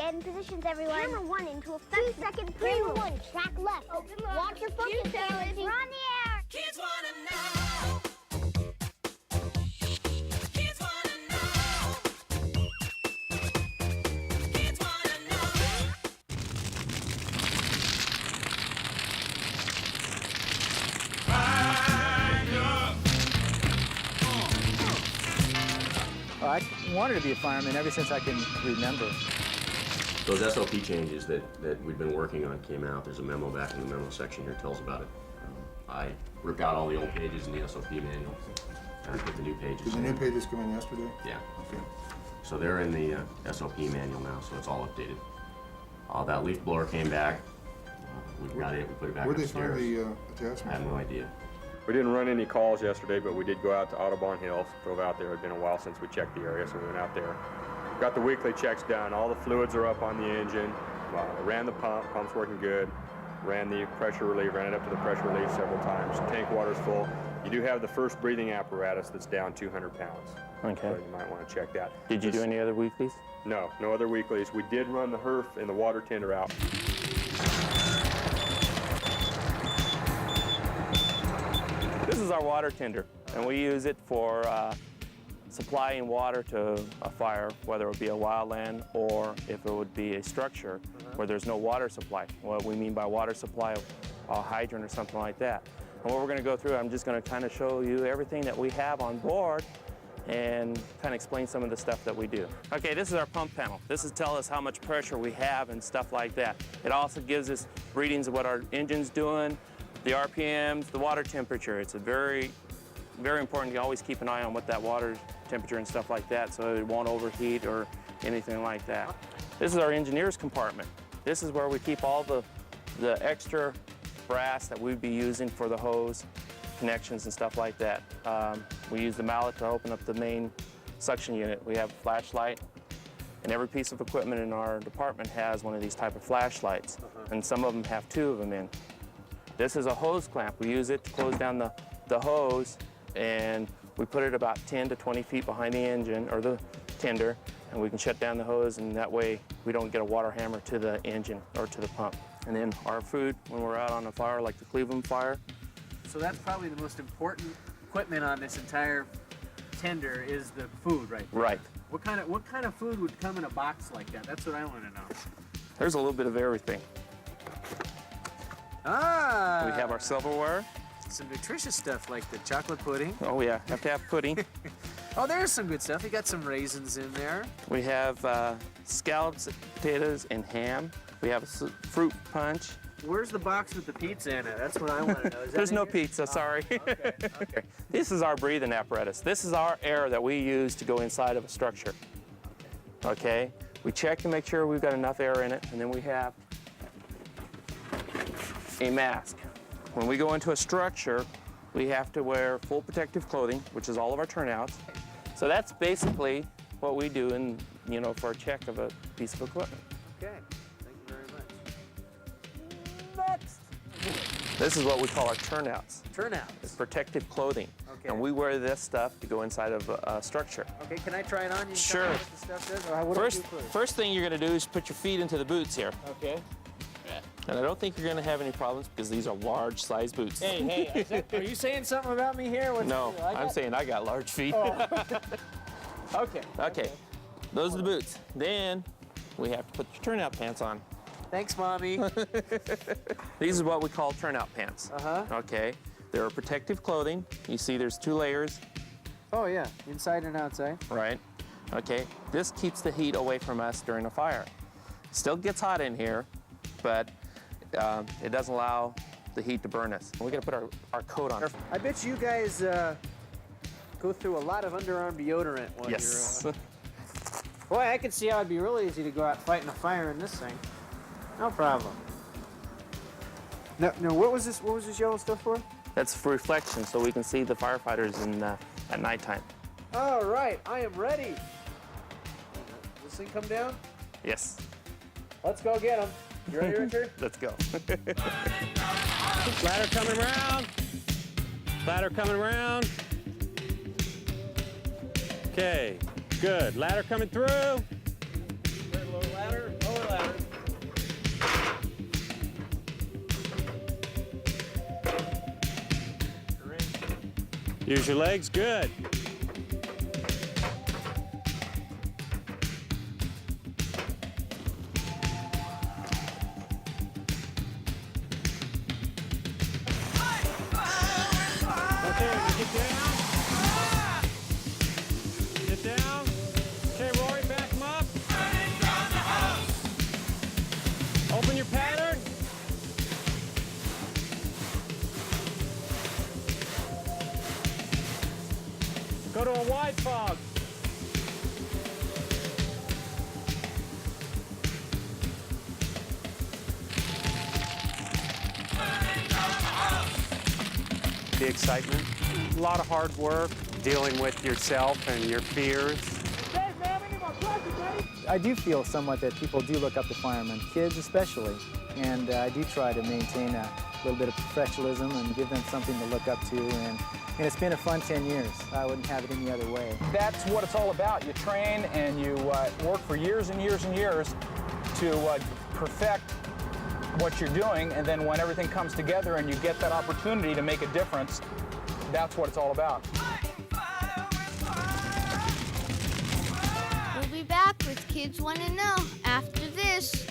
Get in positions, everyone. Camera 1 into effect. 2-second pre-roll. Camera 1, track left. Watch your focus, Galaxy. We're on the air. Kids wanna know. Kids wanna know. Kids wanna know. I wanted to be a fireman ever since I can remember. Those SOP changes that we've been working on came out. There's a memo back in the memo section here that tells about it. I ripped out all the old pages in the SOP manual and put the new pages Did the new pages come in yesterday? Yeah. Okay. So they're in the SOP manual now, so it's all updated. That leaf blower came back. We got it, we put it back Where'd they upstairs. find the I attachment? have no idea. We didn't run any calls yesterday, but we did go out to Audubon Hills, drove out there. It had been a while since we checked the area, so we went out there. Got the weekly checks done. All the fluids are up on the engine. Ran the pump's working good. Ran the pressure relief, ran it up to the pressure relief several times. Tank water's full. You do have the first breathing apparatus that's down 200 pounds. Okay. So you might want to check that. Did you do any other weeklies? No, no other weeklies. We did run the HERF and the water tender out. This is our water tender, and we use it for supplying water to a fire, whether it be a wildland or if it would be a structure where there's no water supply. What we mean by water supply, a hydrant or something like that. And what we're going to go through, I'm just going to kind of show you everything that we have on board and kind of explain some of the stuff that we do. Okay, this is our pump panel. This is tell us how much pressure we have and stuff like that. It also gives us readings of what our engine's doing, the RPMs, the water temperature. It's a very important to always keep an eye on what that water temperature and stuff like that so it won't overheat or anything like that. This is our engineer's compartment. This is where we keep all the extra brass that we'd be using for the hose connections and stuff like that. We use the mallet to open up the main suction unit. We have a flashlight, and every piece of equipment in our department has one of these type of flashlights, and some of them have 2 of them in. This is a hose clamp. We use it to close down the hose, and we put it about 10 to 20 feet behind the engine or the tender, and we can shut down the hose, and that way we don't get a water hammer to the engine or to the pump. And then our food, when we're out on a fire like the Cleveland fire. So that's probably the most important equipment on this entire tender is the food right there. Right. What kind of food would come in a box like that? That's what I want to know. There's a little bit of everything. Ah! We have our silverware. Some nutritious stuff like the chocolate pudding. Oh yeah, have to have pudding. Oh, there's some good stuff. You got some raisins in there. We have scallops, potatoes, and ham. We have a fruit punch. Where's the box with the pizza in it? That's what I want to know. Is that There's in no here? pizza, sorry. Okay. This is our breathing apparatus. This is our air that we use to go inside of a structure. Okay? We check to make sure we've got enough air in it, and then we have a mask. When we go into a structure, we have to wear full protective clothing, which is all of our turnouts. So that's basically what we do in, for a check of a piece of equipment. Okay. Thank you very much. Next. This is what we call our turnouts. Turnout. It's protective clothing. Okay. And we wear this stuff to go inside of a structure. Okay, can I try it on? You can Sure. tell me what the stuff does? Or what do I do First thing you're going to do is put your feet into the boots here. Okay. And I don't think you're going to have any problems because these are large size boots. Hey, are you saying something about me here? No, I'm saying I got large feet. Oh. Okay. Okay, those are the boots. Then we have to put your turnout pants on. Thanks, Mommy. These are what we call turnout pants. Uh-huh. Okay, they're protective clothing. You see there's 2 layers. Oh, yeah, inside and outside. Right. Okay, this keeps the heat away from us during a fire. Still gets hot in here, but it doesn't allow the heat to burn us. We gotta put our coat on. I bet you guys go through a lot of underarm deodorant while Yes. you're... Boy, I can see how it'd be really easy to go out fighting a fire in this thing. No problem. Now, what was this yellow stuff for? That's for reflection, so we can see the firefighters at nighttime. All right, I am ready. This thing come down? Yes. Let's go get them. You ready, Richard? Let's go. Ladder coming around. Ladder coming around. Okay, good. Ladder coming through. Lower ladder. Lower Use your legs, good. Okay, get down. Get down. Okay, Rory, back him up. Open your pattern. Go to a wide fog. The excitement, a lot of hard work, dealing with yourself and your fears. I do feel somewhat that people do look up to firemen, kids especially, and I do try to maintain a little bit of professionalism and give them something to look up to, and it's been a fun 10 years. I wouldn't have it any other way. That's what it's all about. You train and you work for years and years and years to perfect what you're doing, and then when everything comes together and you get that opportunity to make a difference, that's what it's all about. We'll be back with Kids Want to Know after this.